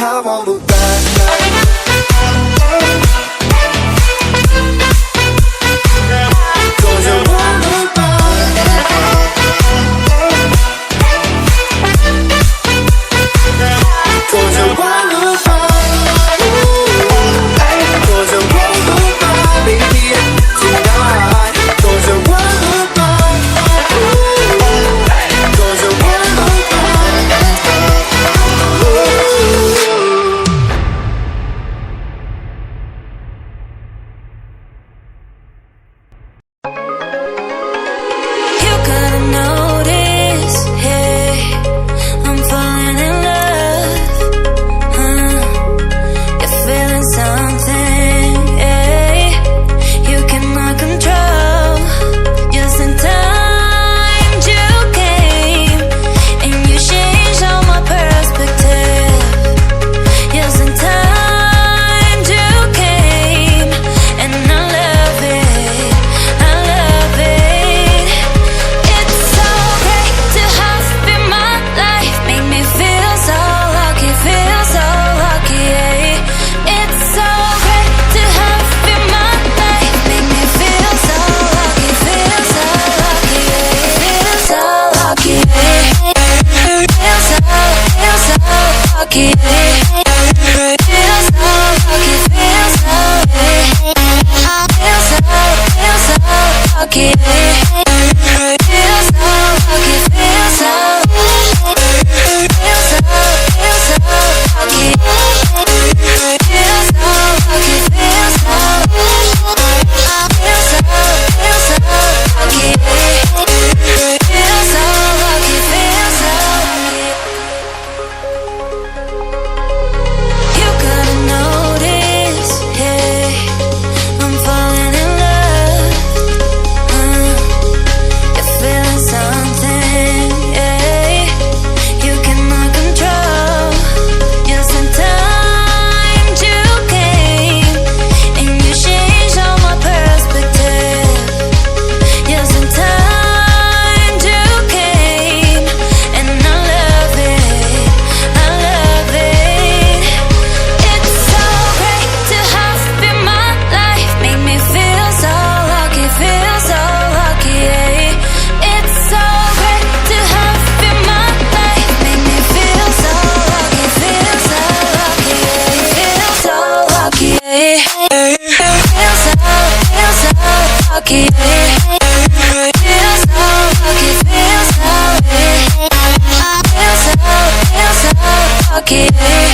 I won't look back now. Cause I won't look back. Cause I won't look back. Cause I won't look back, baby, tonight. Cause I won't look back. Cause I won't look back. You gotta notice, hey, I'm falling in love. You're feeling something, hey, you cannot control. Just in time you came, and you changed all my perspective. Just in time you came, and I love it, I love it. It's so great to have you in my life, make me feel so lucky, yeah. It's so great to have you in my life, make me feel so lucky, yeah. Feel so lucky, yeah. Feel so lucky, yeah. Feel so lucky, yeah. Feel so lucky, feel so, yeah. Feel so lucky, yeah. Feel so lucky, feel so, feel so lucky, feel so lucky, feel so, feel so lucky, feel so lucky, feel so lucky. You gotta notice, hey, I'm falling in love. You're feeling something, yeah, you cannot control. Just in time you came, and you changed all my perspective. Just in time you came, and I love it, I love it. It's so great to have you in my life, make me feel so lucky, yeah. It's so great to have you in my life, make me feel so lucky, yeah. Feel so lucky, yeah. Feel so lucky, yeah. Feel so lucky, feel so, yeah. Feel so lucky, yeah.